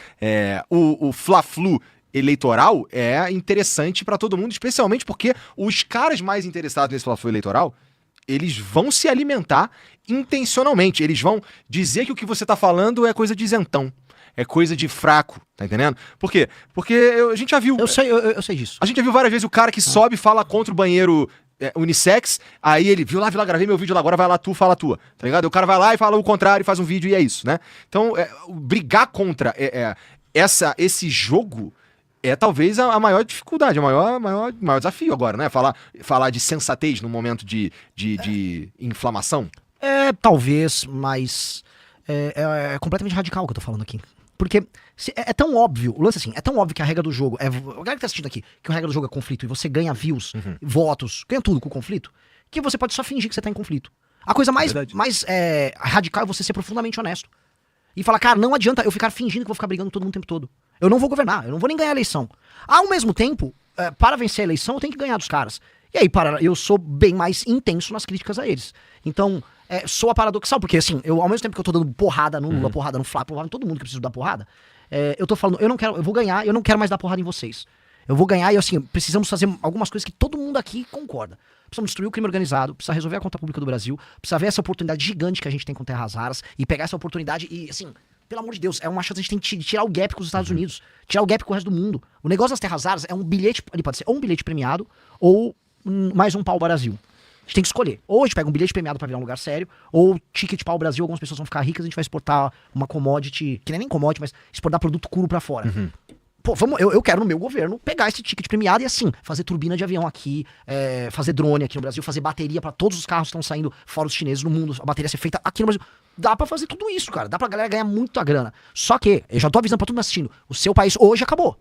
o Fla-Flu eleitoral é interessante pra todo mundo, especialmente porque os caras mais interessados nesse Fla-Flu eleitoral, eles vão se alimentar intencionalmente. Eles vão dizer que o que você tá falando é coisa de isentão. É coisa de fraco, tá entendendo? Por quê? Porque a gente já viu... Eu sei disso. A gente já viu várias vezes o cara que sobe e fala contra o banheiro unissex, aí ele viu lá, gravei meu vídeo lá, agora vai lá tu, fala a tua, tá ligado? O cara vai lá e fala o contrário, faz um vídeo e é isso, né? Então, brigar contra esse jogo... é talvez a maior dificuldade, o maior desafio agora, né? Falar de sensatez num momento de inflamação. Talvez, mas é completamente radical o que eu tô falando aqui. Porque é tão óbvio, o lance assim, é tão óbvio que a regra do jogo, a galera que tá assistindo aqui, que a regra do jogo é conflito, e você ganha views, votos, ganha tudo com conflito, que você pode só fingir que você tá em conflito. A coisa mais radical é você ser profundamente honesto. E falar, cara, não adianta eu ficar fingindo que vou ficar brigando com todo mundo o tempo todo. Eu não vou governar, eu não vou nem ganhar a eleição. Ao mesmo tempo, para vencer a eleição, eu tenho que ganhar dos caras. E aí, eu sou bem mais intenso nas críticas a eles. Então, soa paradoxal, porque assim, ao mesmo tempo que eu tô dando porrada no Lula, porrada no Flá, porrada em todo mundo que precisa dar porrada, eu tô falando, eu vou ganhar, eu não quero mais dar porrada em vocês. Eu vou ganhar e assim, precisamos fazer algumas coisas que todo mundo aqui concorda. Precisamos destruir o crime organizado, precisa resolver a conta pública do Brasil, precisa ver essa oportunidade gigante que a gente tem com terras raras e pegar essa oportunidade e, assim, pelo amor de Deus, é uma chance de a gente tem que tirar o gap com os Estados Unidos, tirar o gap com o resto do mundo. O negócio das terras raras é um bilhete, ele pode ser ou um bilhete premiado ou mais um pau Brasil. A gente tem que escolher. Ou a gente pega um bilhete premiado pra virar um lugar sério, ou ticket pau Brasil, algumas pessoas vão ficar ricas, a gente vai exportar uma commodity, que nem commodity, mas exportar produto cru pra fora. Pô, eu quero no meu governo pegar esse ticket premiado e assim, fazer turbina de avião aqui, fazer drone aqui no Brasil, fazer bateria pra todos os carros que estão saindo fora os chineses no mundo, a bateria ser feita aqui no Brasil. Dá pra fazer tudo isso, cara. Dá pra galera ganhar muita grana. Só que, eu já tô avisando pra todo mundo assistindo, o seu país hoje acabou.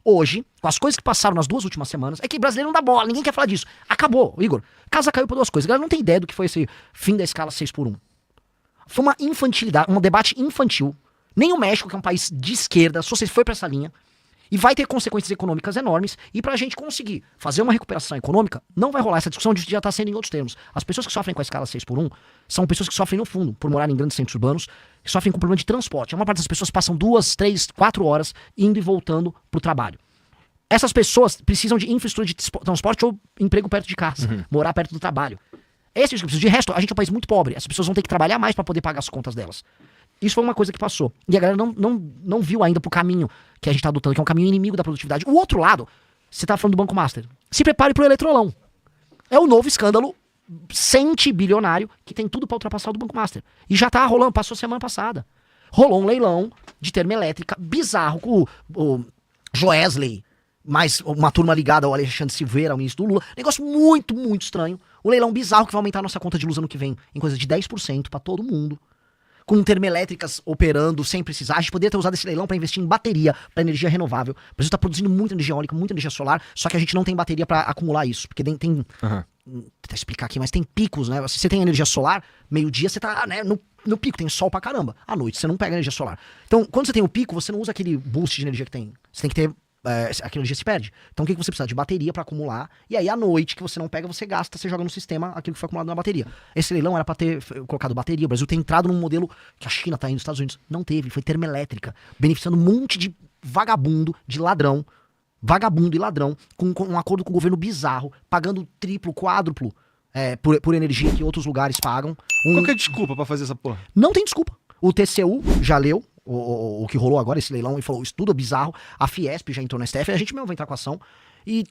Hoje, com as coisas que passaram nas 2 últimas semanas, é que brasileiro não dá bola, ninguém quer falar disso. Acabou, Igor. Casa caiu por 2 coisas. A galera não tem ideia do que foi esse fim da escala 6x1. Foi uma infantilidade, um debate infantil. Nem o México, que é um país de esquerda, só se foi pra essa linha. E vai ter consequências econômicas enormes. E pra gente conseguir fazer uma recuperação econômica, não vai rolar. Essa discussão já tá sendo em outros termos. As pessoas que sofrem com a escala 6x1 são pessoas que sofrem no fundo, por morar em grandes centros urbanos, que sofrem com problema de transporte. A maior parte das pessoas passam 2, 3, 4 horas indo e voltando pro trabalho. Essas pessoas precisam de infraestrutura de transporte ou emprego perto de casa, morar perto do trabalho. Esse é o que precisa. De resto, a gente é um país muito pobre. Essas pessoas vão ter que trabalhar mais pra poder pagar as contas delas. Isso foi uma coisa que passou. E a galera não viu ainda pro caminho que a gente tá adotando, que é um caminho inimigo da produtividade. O outro lado, você tá falando do Banco Master. Se prepare pro eletrolão. É o novo escândalo centibilionário que tem tudo pra ultrapassar o do Banco Master. E já tá rolando, passou semana passada. Rolou um leilão de termoelétrica bizarro com o Joesley, mais uma turma ligada ao Alexandre Silveira, ao ministro do Lula. Negócio muito, muito estranho. Um leilão bizarro que vai aumentar a nossa conta de luz ano que vem em coisa de 10% pra todo mundo. Com termoelétricas operando sem precisar. A gente poderia ter usado esse leilão para investir em bateria, para energia renovável. O Brasil está produzindo muita energia eólica, muita energia solar, só que a gente não tem bateria para acumular isso. Porque tem tentar explicar aqui, mas tem picos, né? Se você tem energia solar, meio-dia você tá, né, no pico, tem sol pra caramba. À noite você não pega energia solar. Então, quando você tem o pico, você não usa aquele boost de energia que tem. Você tem que ter aquela energia se perde. Então o que você precisa? De bateria pra acumular, e aí à noite que você não pega, você gasta, você joga no sistema aquilo que foi acumulado na bateria. Esse leilão era pra ter colocado bateria, o Brasil tem entrado num modelo que a China tá indo, os Estados Unidos não teve, foi termoelétrica, beneficiando um monte de vagabundo, de ladrão, vagabundo e ladrão, com um acordo com o governo bizarro, pagando triplo, quádruplo por energia que outros lugares pagam. Qual que é a desculpa pra fazer essa porra? Não tem desculpa. O TCU já leu o que rolou agora, esse leilão, e falou, isso tudo é bizarro. A Fiesp já entrou no STF, a gente mesmo vai entrar com a ação. E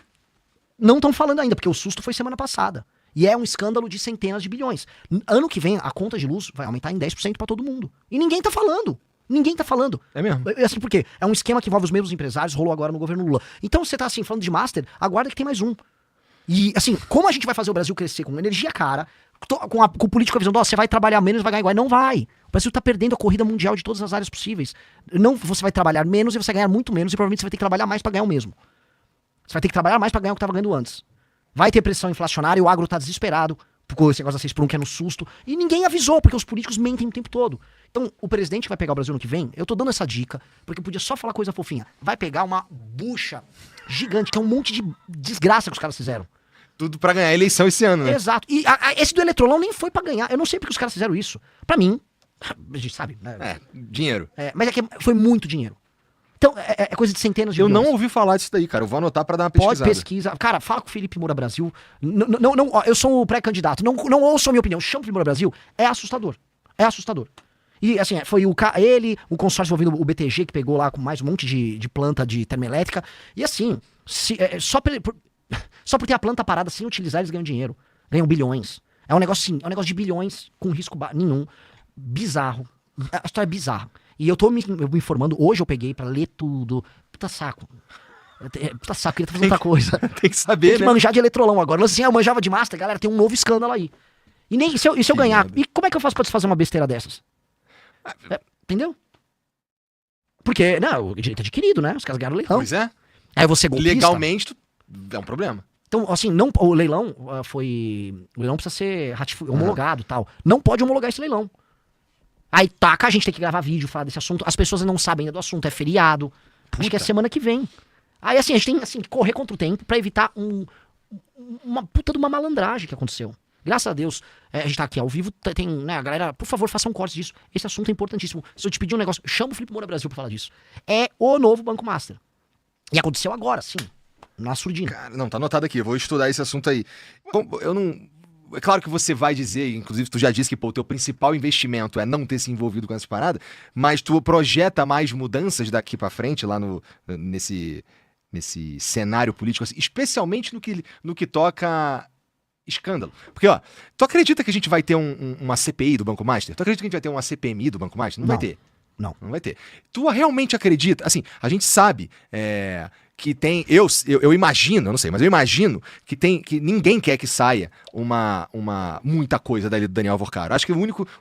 não estão falando ainda, porque o susto foi semana passada. E é um escândalo de centenas de bilhões. Ano que vem, a conta de luz vai aumentar em 10% pra todo mundo. E ninguém tá falando. Ninguém tá falando. É mesmo? Assim, por quê? É um esquema que envolve os mesmos empresários, rolou agora no governo Lula. Então você tá assim, falando de master, aguarda que tem mais um. E assim, como a gente vai fazer o Brasil crescer com energia cara, com o político avisando, você vai trabalhar menos, vai ganhar igual. Não vai. O Brasil tá perdendo a corrida mundial de todas as áreas possíveis. Não, você vai trabalhar menos e você vai ganhar muito menos, e provavelmente você vai ter que trabalhar mais pra ganhar o mesmo. Você vai ter que trabalhar mais pra ganhar o que tava ganhando antes. Vai ter pressão inflacionária, o agro tá desesperado, porque esse negócio da 6 por 1 que é no susto, e ninguém avisou, porque os políticos mentem o tempo todo. Então, o presidente que vai pegar o Brasil no que vem, eu tô dando essa dica, porque podia só falar coisa fofinha. Vai pegar uma bucha gigante, que é um monte de desgraça que os caras fizeram. Tudo pra ganhar a eleição esse ano, né? Exato. E esse do Eletrolão nem foi pra ganhar. Eu não sei porque os caras fizeram isso. Pra mim, a gente sabe, né? Dinheiro. Mas é que foi muito dinheiro. Então, é coisa de centenas de Eu milhões. não ouvi falar disso daí, cara. Eu vou anotar pra dar uma pesquisada. Pode pesquisa. Cara, fala com o Felipe Moura Brasil. Não, eu sou o pré-candidato. Não ouçam a minha opinião. Chama o Felipe Moura Brasil. É assustador. É assustador. E assim, foi ele, o consórcio envolvendo o BTG, que pegou lá com mais um monte de planta de termoelétrica. E assim, só por ter a planta parada sem utilizar, eles ganham dinheiro. Ganham bilhões. É um negócio assim, é um negócio de bilhões com risco nenhum. Bizarro. A história é bizarra. E eu tô me informando. Hoje eu peguei pra ler tudo. Puta saco. Puta saco, queria fazer outra coisa. Tem que saber, Tem que manjar de eletrolão agora. Assim, eu manjava de master, galera, tem um novo escândalo aí. E nem se eu ganhar. E como é que eu faço pra desfazer uma besteira dessas? Entendeu? Porque, não, o direito adquirido, né? Os caras ganharam o leilão. Pois é. Aí você golpista. Legalmente, é um problema. Então, assim, o leilão foi... O leilão precisa ser homologado e tal. Não pode homologar esse leilão. Aí a gente tem que gravar vídeo, falar desse assunto. As pessoas não sabem ainda do assunto, é feriado. Acho que é semana que vem. Aí, assim, a gente tem assim, que correr contra o tempo pra evitar uma puta de uma malandragem que aconteceu. Graças a Deus, a gente tá aqui ao vivo, tem, né, a galera, por favor, façam um corte disso. Esse assunto é importantíssimo. Se eu te pedir um negócio, chama o Felipe Moura Brasil pra falar disso. É o novo Banco Master. E aconteceu agora, sim. Na surdina. Cara, não, tá anotado aqui, eu vou estudar esse assunto aí. Bom, eu não... É claro que você vai dizer, inclusive tu já disse que pô, o teu principal investimento é não ter se envolvido com essa parada, mas tu projeta mais mudanças daqui pra frente lá nesse cenário político, assim, especialmente no que toca escândalo. Porque, ó, tu acredita que a gente vai ter uma CPI do Banco Master? Tu acredita que a gente vai ter uma CPMI do Banco Master? Não vai ter. Não vai ter. Tu realmente acredita? Assim, a gente sabe que tem... Eu imagino, eu não sei, mas eu imagino que ninguém quer que saia muita coisa dali do Daniel Alvorcaro. Acho que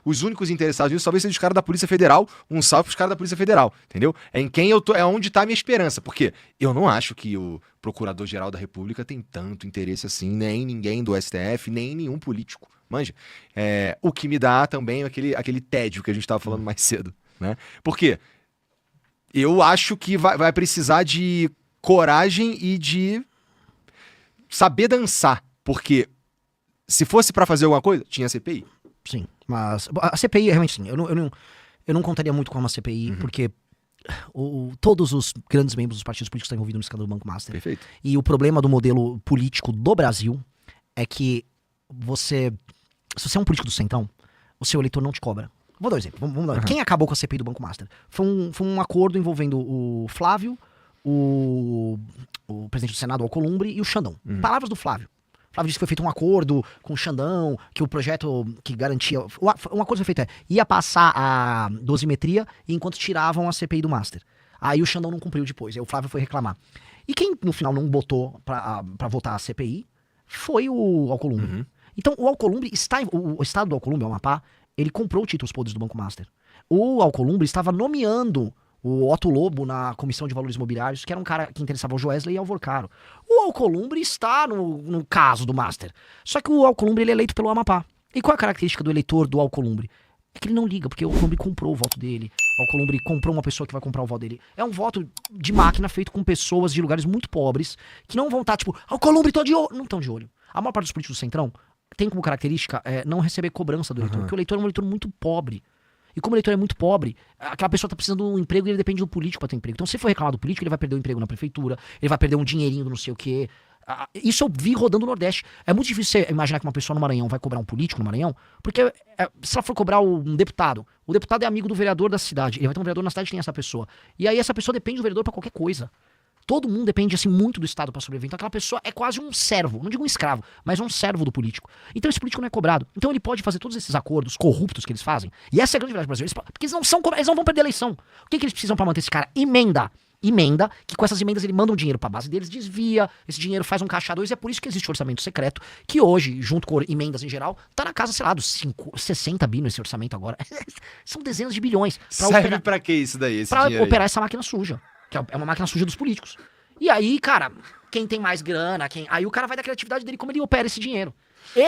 os únicos interessados nisso talvez sejam os caras da Polícia Federal. Um salve pros caras da Polícia Federal, entendeu? É em quem eu tô, é onde tá a minha esperança. Porque eu não acho que o Procurador-Geral da República tem tanto interesse assim, nem ninguém do STF, nem nenhum político. Manja? O que me dá também aquele tédio que a gente tava falando mais cedo. Né? Porque eu acho que vai precisar de coragem e de saber dançar. Porque se fosse pra fazer alguma coisa, tinha CPI. Sim, mas a CPI realmente sim. Eu não contaria muito com uma CPI, porque todos os grandes membros dos partidos políticos estão envolvidos no escândalo do Banco Master. Perfeito. E o problema do modelo político do Brasil é que se você é um político do centrão, o seu eleitor não te cobra. Vou dar um exemplo. Vamos dar. Quem acabou com a CPI do Banco Master? Foi um acordo envolvendo o Flávio, o presidente do Senado, o Alcolumbre, e o Xandão. Palavras do Flávio. O Flávio disse que foi feito um acordo com o Xandão, que o projeto que garantia... Um acordo foi feito, ia passar a dosimetria enquanto tiravam a CPI do Master. Aí o Xandão não cumpriu depois, aí o Flávio foi reclamar. E quem, no final, não botou pra votar a CPI foi o Alcolumbre. Então, o Alcolumbre o estado do Alcolumbre, o Amapá, ele comprou títulos podres do Banco Master. O Alcolumbre estava nomeando o Otto Lobo na Comissão de Valores Imobiliários, que era um cara que interessava ao Joesley e ao Alvorcaro. O Alcolumbre está no caso do Master. Só que o Alcolumbre ele é eleito pelo Amapá. E qual é a característica do eleitor do Alcolumbre? É que ele não liga, porque o Alcolumbre comprou o voto dele. O Alcolumbre comprou uma pessoa que vai comprar o voto dele. É um voto de máquina feito com pessoas de lugares muito pobres que não vão estar, tipo, Alcolumbre, tô de olho. Não estão de olho. A maior parte dos políticos do Centrão tem como característica não receber cobrança do eleitor, porque o eleitor é um eleitor muito pobre. E como o eleitor é muito pobre, aquela pessoa tá precisando de um emprego e ele depende do político para ter emprego. Então, se for reclamar do político, ele vai perder o emprego na prefeitura, ele vai perder um dinheirinho do não sei o quê. Isso eu vi rodando no Nordeste. É muito difícil você imaginar que uma pessoa no Maranhão vai cobrar um político no Maranhão, porque se ela for cobrar um deputado, o deputado é amigo do vereador da cidade. Ele vai ter um vereador na cidade que tem essa pessoa. E aí essa pessoa depende do vereador para qualquer coisa. Todo mundo depende, assim, muito do Estado para sobreviver. Então aquela pessoa é quase um servo, não digo um escravo, mas um servo do político. Então esse político não é cobrado. Então ele pode fazer todos esses acordos corruptos que eles fazem. E essa é a grande verdade do Brasil. Porque eles não vão perder a eleição. O que eles precisam para manter esse cara? Emenda, que com essas emendas ele manda um dinheiro pra base deles, desvia, esse dinheiro faz um caixa 2, e é por isso que existe o orçamento secreto, que hoje, junto com emendas em geral, tá na casa, sei lá, dos 60 bi nesse orçamento agora. São dezenas de bilhões. Serve pra que isso daí, esse pra dinheiro operar aí? essa máquina suja, que é uma máquina suja dos políticos. E aí, cara, quem tem mais grana, aí o cara vai da criatividade dele, como ele opera esse dinheiro.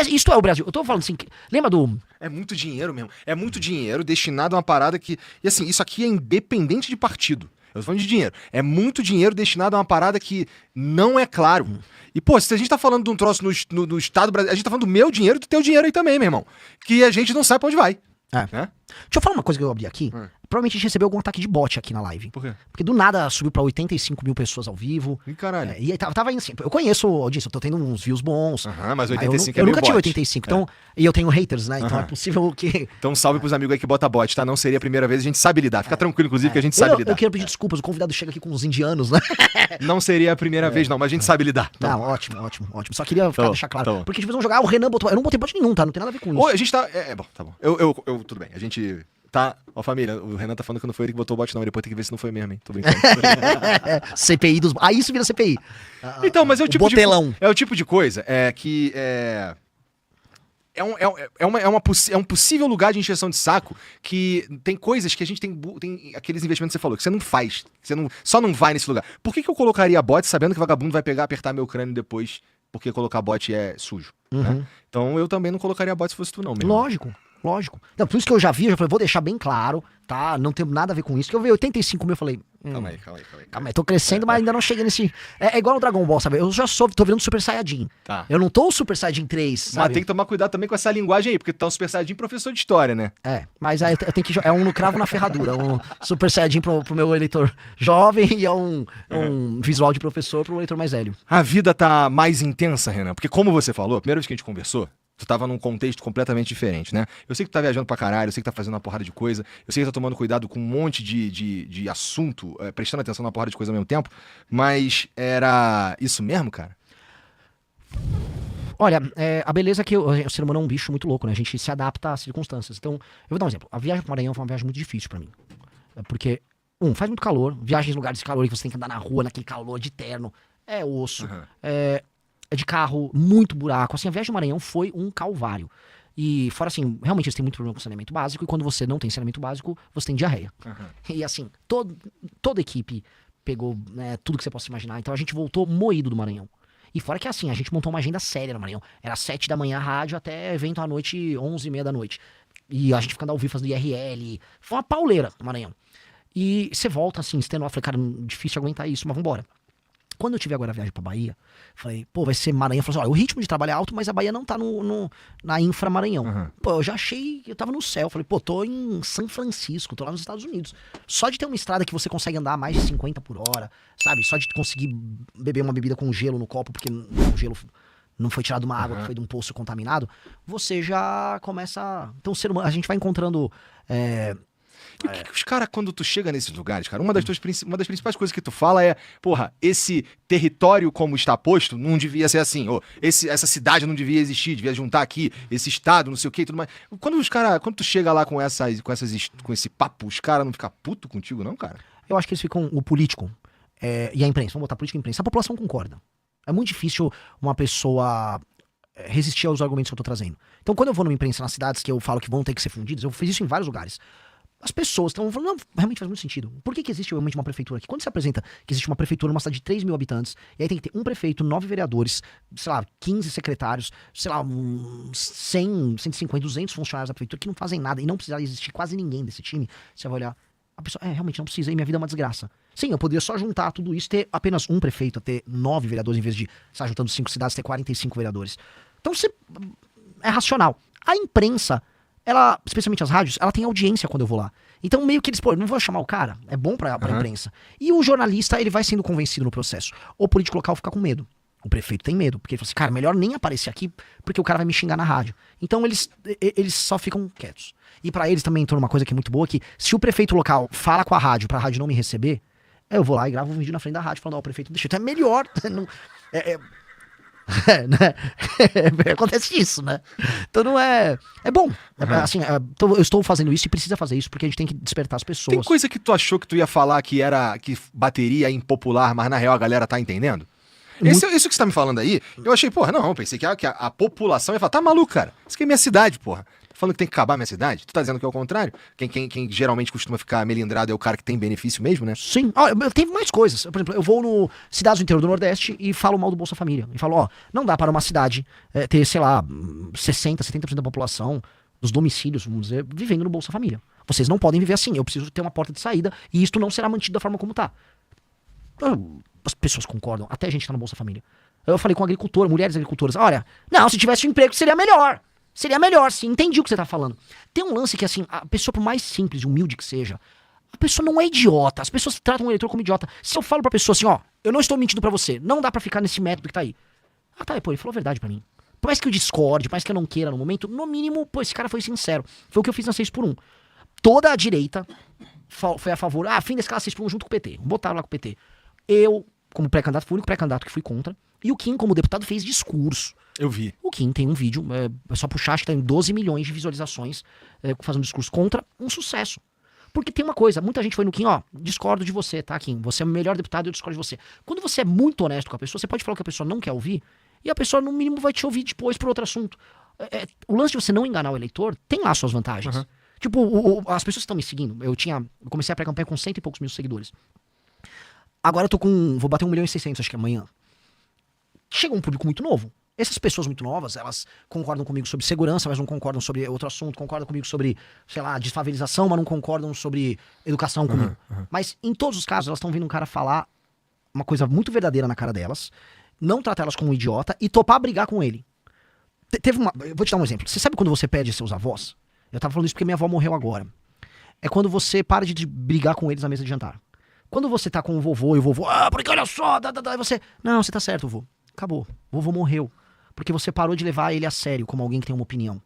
Isto é o Brasil. Eu tô falando assim, lembra do... É muito dinheiro mesmo. É muito dinheiro destinado a uma parada que... E assim, isso aqui é independente de partido. Eu tô falando de dinheiro. É muito dinheiro destinado a uma parada que não é claro. E, pô, se a gente tá falando de um troço no Estado brasileiro, a gente tá falando do meu dinheiro e do teu dinheiro aí também, meu irmão. Que a gente não sabe pra onde vai. Né? Deixa eu falar uma coisa que eu abri aqui. Provavelmente a gente recebeu algum ataque de bot aqui na live. Por quê? Porque do nada subiu pra 85 mil pessoas ao vivo. Ih, caralho. E aí tava indo assim. Eu conheço a audiência, eu tô tendo uns views bons. Mas 85 eu é meio nunca tive bot. 85, então. E eu tenho haters, né? Então é possível que. Então salve pros amigos aí que bota bot, tá? Não seria a primeira vez, a gente sabe lidar. Fica tranquilo, inclusive, que a gente sabe lidar. Eu quero pedir desculpas, o convidado chega aqui com uns indianos, né? Não seria a primeira vez, não, mas a gente sabe lidar. Não, ótimo. Só queria deixar claro. Porque tipo, vão jogar, o Renan botou. Eu não botei bot nenhum, tá? Não tem nada a ver com isso. Ô, a gente tá. Bom, tá bom. Eu tudo bem. A gente. Tá, ó família, o Renan tá falando que não foi ele que botou o bot não, depois tem que ver se não foi mesmo, hein, tô brincando. CPI dos... Aí isso vira CPI. Então, mas é o tipo botelão. É o tipo de coisa que é um possível lugar de encheção de saco que tem coisas que a gente tem aqueles investimentos que você falou, que você não faz, que você só não vai nesse lugar. Por que eu colocaria bot sabendo que o vagabundo vai pegar, apertar meu crânio depois, porque colocar bot é sujo, né? Então eu também não colocaria bot se fosse tu não, mesmo. Lógico. Não, por isso que eu já falei, vou deixar bem claro, tá? Não tem nada a ver com isso. Que eu vi 85 mil, eu falei... Calma aí. Tô crescendo, mas ainda não cheguei nesse... É igual no Dragon Ball, sabe? Eu já tô virando Super Saiyajin. Tá. Eu não tô o Super Saiyajin 3, sabe? Mas tem que tomar cuidado também com essa linguagem aí, porque tu tá um Super Saiyajin professor de história, né? Mas aí eu tenho que... É um no cravo na ferradura. Um Super Saiyajin pro meu eleitor jovem e é um visual de professor pro eleitor mais velho. A vida tá mais intensa, Renan, porque como você falou, a primeira vez que a gente conversou, tu tava num contexto completamente diferente, né? Eu sei que tu tá viajando pra caralho, eu sei que tá fazendo uma porrada de coisa, eu sei que tá tomando cuidado com um monte de assunto, prestando atenção na porrada de coisa ao mesmo tempo, mas era isso mesmo, cara? Olha, a beleza é que o ser humano é um bicho muito louco, né? A gente se adapta às circunstâncias. Então, eu vou dar um exemplo. A viagem pro Maranhão foi uma viagem muito difícil pra mim. Porque, faz muito calor, viagens em lugares de calor que você tem que andar na rua, naquele calor de terno, é osso, é de carro, muito buraco. Assim, a viagem do Maranhão foi um calvário. E fora assim, realmente eles têm muito problema com saneamento básico, e quando você não tem saneamento básico, você tem diarreia. E assim, toda equipe pegou, né, tudo que você possa imaginar. Então a gente voltou moído do Maranhão. E fora que assim, a gente montou uma agenda séria no Maranhão. Era 7 da manhã rádio até evento à noite, 11h30 da noite. E a gente ficando ao vivo fazendo IRL. Foi uma pauleira no Maranhão. E você volta assim, extenuado. Eu falei, cara, difícil aguentar isso, mas vambora. Quando eu tive agora a viagem pra Bahia, falei, pô, vai ser Maranhão. Falei assim, olha, o ritmo de trabalho é alto, mas a Bahia não tá na infra Maranhão. Pô, eu já achei, eu tava no céu. Falei, pô, tô em São Francisco, tô lá nos Estados Unidos. Só de ter uma estrada que você consegue andar a mais de 50 por hora, sabe? Só de conseguir beber uma bebida com gelo no copo, porque o gelo não foi tirado de uma água que foi de um poço contaminado, você já começa... Então, o ser humano, a gente vai encontrando... E o que os caras, quando tu chega nesses lugares, cara, uma das principais coisas que tu fala é, porra, esse território como está posto não devia ser assim, ou essa cidade não devia existir, devia juntar aqui, esse estado, não sei o que e tudo mais. Quando tu chega lá com esse papo, os caras não ficam puto contigo, não, cara? Eu acho que eles ficam, o político e a imprensa, vamos botar política e imprensa, a população concorda. É muito difícil uma pessoa resistir aos argumentos que eu tô trazendo. Então, quando eu vou numa imprensa nas cidades que eu falo que vão ter que ser fundidas, eu fiz isso em vários lugares. As pessoas estão falando, não, realmente faz muito sentido. Por que existe realmente uma prefeitura aqui? Quando você apresenta que existe uma prefeitura numa cidade de 3 mil habitantes, e aí tem que ter um prefeito, 9 vereadores, sei lá, 15 secretários, sei lá, 100, 150, 200 funcionários da prefeitura que não fazem nada e não precisa existir quase ninguém desse time, você vai olhar, a pessoa, realmente não precisa, e minha vida é uma desgraça. Sim, eu poderia só juntar tudo isso, ter apenas um prefeito, ter 9 vereadores, em vez de estar juntando 5 cidades, ter 45 vereadores. Então é racional. A imprensa, ela, especialmente as rádios, ela tem audiência quando eu vou lá. Então meio que eles, eu não vou chamar o cara, é bom pra imprensa. E o jornalista, ele vai sendo convencido no processo. O político local fica com medo. O prefeito tem medo, porque ele fala assim, cara, melhor nem aparecer aqui, porque o cara vai me xingar na rádio. Então eles só ficam quietos. E pra eles também entrou uma coisa que é muito boa, que se o prefeito local fala com a rádio pra rádio não me receber, eu vou lá e gravo um vídeo na frente da rádio falando, ó, o prefeito deixa. Então é melhor. Né? Acontece isso, né? Então não é. É bom. Assim, então eu estou fazendo isso e precisa fazer isso porque a gente tem que despertar as pessoas. Tem coisa que tu achou que tu ia falar que bateria impopular, mas na real a galera tá entendendo? Isso que você tá me falando aí, eu achei, porra, não, pensei que a população ia falar, tá maluco, cara? Isso aqui é minha cidade, porra. Falando que tem que acabar a minha cidade? Tu tá dizendo que é o contrário? Quem geralmente costuma ficar melindrado é o cara que tem benefício mesmo, né? Sim. Teve mais coisas. Por exemplo, eu vou no cidades do interior do Nordeste e falo mal do Bolsa Família. E falo, não dá para uma cidade ter, sei lá, 60, 70% da população, dos domicílios, vamos dizer, vivendo no Bolsa Família. Vocês não podem viver assim. Eu preciso ter uma porta de saída e isto não será mantido da forma como tá. As pessoas concordam. Até a gente tá no Bolsa Família. Eu falei com mulheres agricultoras. Olha, não, se tivesse um emprego seria melhor. Seria melhor, sim. Entendi o que você tá falando. Tem um lance que, assim, a pessoa, por mais simples e humilde que seja, a pessoa não é idiota. As pessoas tratam o eleitor como idiota. Se eu falo pra pessoa assim, eu não estou mentindo pra você, não dá pra ficar nesse método que tá aí. Ele falou a verdade pra mim. Por mais que eu discorde, por mais que eu não queira no momento, no mínimo, esse cara foi sincero. Foi o que eu fiz na 6x1. Toda a direita foi a favor, fim da escala 6x1 junto com o PT. Botaram lá com o PT. Eu, como pré-candidato, fui o único pré-candidato que fui contra. E o Kim, como deputado, fez discurso. Eu vi. O Kim tem um vídeo, é só puxar, acho que tem 12 milhões de visualizações fazendo discurso contra, um sucesso. Porque tem uma coisa, muita gente foi no Kim, discordo de você, tá, Kim? Você é o melhor deputado, eu discordo de você. Quando você é muito honesto com a pessoa, você pode falar o que a pessoa não quer ouvir, e a pessoa, no mínimo, vai te ouvir depois por outro assunto. O lance de você não enganar o eleitor tem lá suas vantagens. Tipo, as pessoas que estão me seguindo, eu comecei a pré-campanha com 100 e poucos mil seguidores. Agora eu tô vou bater 1.600.000, acho que amanhã. Chega um público muito novo. Essas pessoas muito novas, elas concordam comigo sobre segurança, mas não concordam sobre outro assunto, concordam comigo sobre, sei lá, desfavelização, mas não concordam sobre educação comigo. Mas, em todos os casos, elas estão vendo um cara falar uma coisa muito verdadeira na cara delas, não tratar elas como um idiota e topar brigar com ele. Eu vou te dar um exemplo. Você sabe quando você perde seus avós? Eu tava falando isso porque minha avó morreu agora. É quando você para de brigar com eles na mesa de jantar. Quando você tá com o vovô e o vovô, porque olha só, e você, não, você tá certo, vovô. Acabou. O vovô morreu. Porque você parou de levar ele a sério, como alguém que tem uma opinião.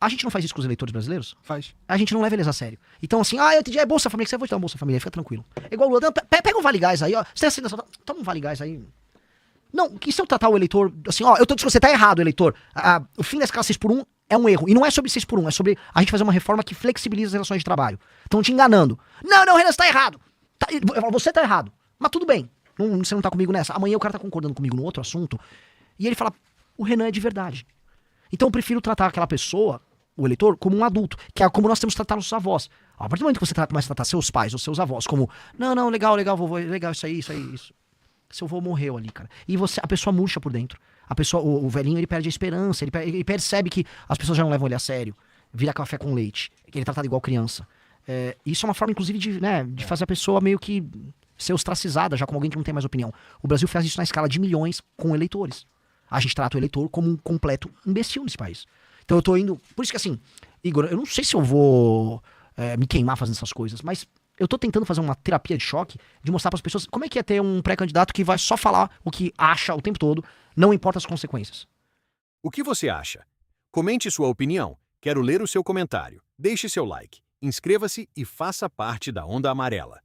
A gente não faz isso com os eleitores brasileiros? Faz. A gente não leva eles a sério. Então assim, é Bolsa Família, que você vai te dar um Bolsa Família, fica tranquilo. É igual o Lula, pega um Vale Gás aí, Você tá toma um Vale Gás aí. Não, e se eu tratar o eleitor, assim, eu tô dizendo que você tá errado, eleitor. O fim da escala 6x1 é um erro. E não é sobre 6x1, é sobre a gente fazer uma reforma que flexibiliza as relações de trabalho. Estão te enganando. Não, Renan, você tá errado. Você tá errado. Mas tudo bem. Você não tá comigo nessa. Amanhã o cara tá concordando comigo no outro assunto. E ele fala, o Renan é de verdade. Então eu prefiro tratar aquela pessoa, o eleitor, como um adulto. Que é como nós temos que tratar nossos avós. A partir do momento que você começa a tratar seus pais ou seus avós como, não, legal, vovô, legal, isso aí. Seu avô morreu ali, cara. E a pessoa murcha por dentro. A pessoa, o velhinho, ele perde a esperança. Ele percebe que as pessoas já não levam ele a sério. Vira café com leite. Ele é tratado igual criança. Isso é uma forma, inclusive, de fazer a pessoa meio que ser ostracizada, já como alguém que não tem mais opinião. O Brasil faz isso na escala de milhões com eleitores. A gente trata o eleitor como um completo imbecil nesse país. Então eu tô indo... Por isso que assim, Igor, eu não sei se eu vou me queimar fazendo essas coisas, mas eu tô tentando fazer uma terapia de choque, de mostrar para as pessoas como é que é ter um pré-candidato que vai só falar o que acha o tempo todo, não importa as consequências. O que você acha? Comente sua opinião. Quero ler o seu comentário. Deixe seu like, inscreva-se e faça parte da Onda Amarela.